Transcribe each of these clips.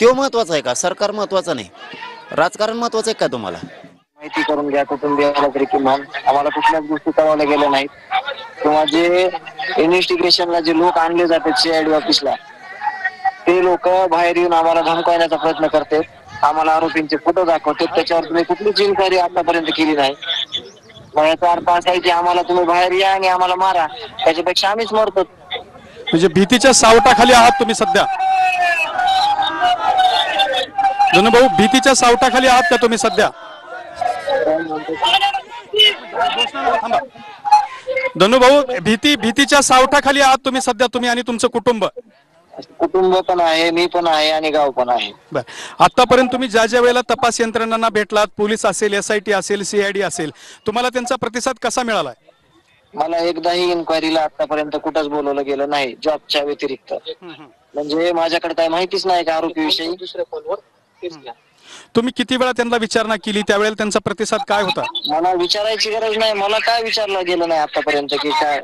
तो महत्वाचा आहे का? सरकार महत्वाचं नाही, राजकारण महत्वाचं आहे का तुम्हाला? माहिती करून घ्या कुटुंबियाला तरी किमान. आम्हाला कुठल्याच गोष्टी कळवल्या गेल्या नाहीत किंवा जे इन्व्हेस्टिगेशनला जे लोक आणले जातात सीआयडी ऑफिसला, ते लोक बाहेर येऊन आम्हाला धमकावण्याचा प्रयत्न करतात, आम्हाला आरोपींचे फोटो दाखवतात, त्याच्यावर तुम्ही कुठलीच इन्क्वायरी आतापर्यंत केली नाही. मग याचा अर्थ असा आहे की आम्हाला तुम्ही बाहेर या आणि आम्हाला मारा, त्याच्यापेक्षा आम्हीच मरतो. म्हणजे भीतीच्या सावटाखाली आहात तुम्ही सध्या? धनुभाऊ, भीतीच्या सावटाखाली आहात का तुम्ही सध्या? थांबा. धनुभाऊ, भीतीच्या सावटाखाली आहात तुम्ही सध्या, तुम्ही आणि तुमचं कुटुंब? कुटुंब पण आहे, मी पण आहे आणि गाव पण आहे. बर, आतापर्यंत तुम्ही ज्या ज्या वेळेला तपास यंत्रणांना भेटलात, पोलीस असेल, SIT असेल, CID असेल, तुम्हाला त्यांचा प्रतिसाद कसा मिळाला? मला एकदाही इन्क्वायरीला आतापर्यंत कुठंच बोलवलं गेलं नाही जॉबच्या व्यतिरिक्त. म्हणजे माझ्याकडे काही माहितीच नाही का आरोपीविषयी. तुम्ही किती वेळा त्यांना विचारणा केली, त्यावेळेला त्यांचा प्रतिसाद काय होता? मला विचारायची गरज नाही, मला काय विचारलं गेलं नाही आतापर्यंत की काय.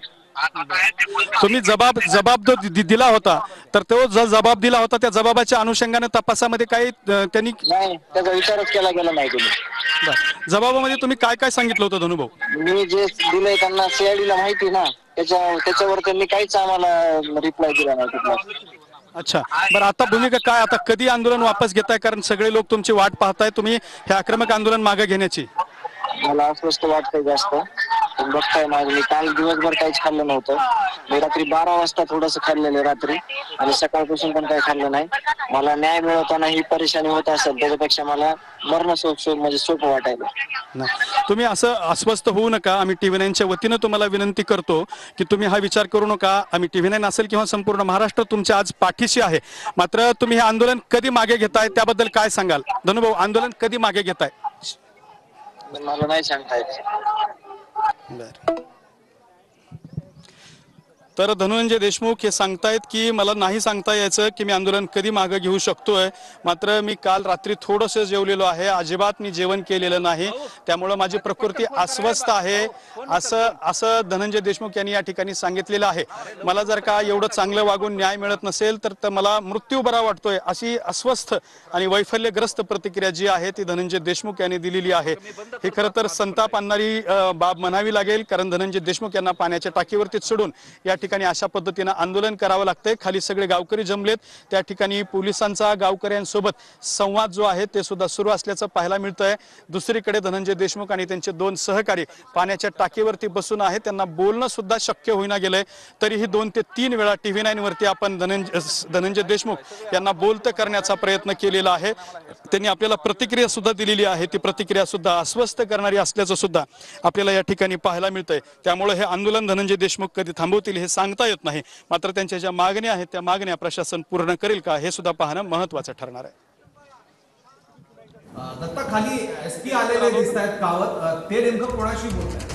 तुम्ही जबाब जो दिला होता, तर तो जो जबाब दिला होता त्या जबाबाच्या अनुषंगाने तपासामध्ये काही त्यांनी नाही, त्याचा विचारच केला गेला नाही तुम्ही. जबाबामध्ये तुम्ही काय काय सांगितलं होतं धनुभाऊ? मी जे दिलंय त्यांना सीआयडीला माहिती ना, त्याच्यावर त्यांनी काहीच आम्हाला रिप्लाय दिला नाही कुठला. अच्छा, बरं, आता भूमिका काय, आता कधी आंदोलन वापस घेताय? कारण सगळे लोक तुमची वाट पाहताय, तुम्ही हे आक्रमक आंदोलन मागे घेण्याची. मला अस्वस्थ वाटतंय जास्त. बघताय माझं, मी काल दिवसभर काहीच खाल्लं नव्हतं. मी रात्री 12 वाजता थोडंसं खाल्लेलं रात्री, आणि सकाळपासून पण काही खाल्लं नाही. मला न्याय मिळवताना ही परेशानी होत असेल, त्याच्यापेक्षा मला मरण म्हणजे सोपं वाटायला. तुम्ही असं अस्वस्थ होऊ नका. आम्ही TV9च्या वतीनं तुम्हाला विनंती करतो की तुम्ही हा विचार करू नका. आम्ही TV9 असेल किंवा संपूर्ण महाराष्ट्र तुमच्या आज पाठीशी आहे. मात्र तुम्ही हे आंदोलन कधी मागे घेताय त्याबद्दल काय सांगाल? धनुभाऊ, आंदोलन कधी मागे घेताय? मला नाही सांगता येत. तर धनंजय देशमुख हे सांगतायत की मला नाही सांगता यायचं की मी आंदोलन कधी मागे घेऊ शकतोय. मात्र मी काल रात्री थोडंसं जेवलेलो आहे, अजिबात मी जेवण केलेलं नाही, त्यामुळे माझी प्रकृती अस्वस्थ आहे, असं धनंजय देशमुख यांनी या ठिकाणी सांगितलेलं आहे. मला जर का एवढं चांगलं वागून न्याय मिळत नसेल तर मला मृत्यू बरा वाटतोय, अशी अस्वस्थ आणि वैफल्यग्रस्त प्रतिक्रिया जी आहे ती धनंजय देशमुख यांनी दिलेली आहे. हे खरं तर संताप आणणारी बाब म्हणावी लागेल, कारण धनंजय देशमुख यांना पाण्याच्या टाकीवरती चढून या ठिकाणी अशा पद्धतीने आंदोलन करावं लागतंय. खाली सगळे गावकरी जमलेत, त्या ठिकाणी पोलिसांचा गावकऱ्यांसोबत संवाद जो आहे ते सुद्धा सुरू असल्याचं पाहायला मिळतंय. दुसरीकडे धनंजय देशमुख आणि त्यांचे 2 सहकारी पाण्याच्या टाकीवरती बसून आहेत, त्यांना बोलणं सुद्धा शक्य होईना गेलंय. तरीही 2 ते 3 वेळा TV9 वरती आपण धनंजय देशमुख यांना बोलतं करण्याचा प्रयत्न केलेला आहे. त्यांनी आपल्याला प्रतिक्रिया सुद्धा दिलेली आहे, ती प्रतिक्रिया सुद्धा अस्वस्थ करणारी असल्याचं सुद्धा आपल्याला या ठिकाणी पाहायला मिळतंय. त्यामुळे हे आंदोलन धनंजय देशमुख कधी थांबवतील हे सांगता येत नाही. मात्र त्यांच्या ज्या मागण्या आहेत त्या मागण्या प्रशासन पूर्ण करेल का हे सुद्धा पाहणं महत्त्वाचं ठरणार आहे. दत्ता, खाली SP आलेले दिसत आहेत कावत, ते नेमकं कोणाशी बोलतात?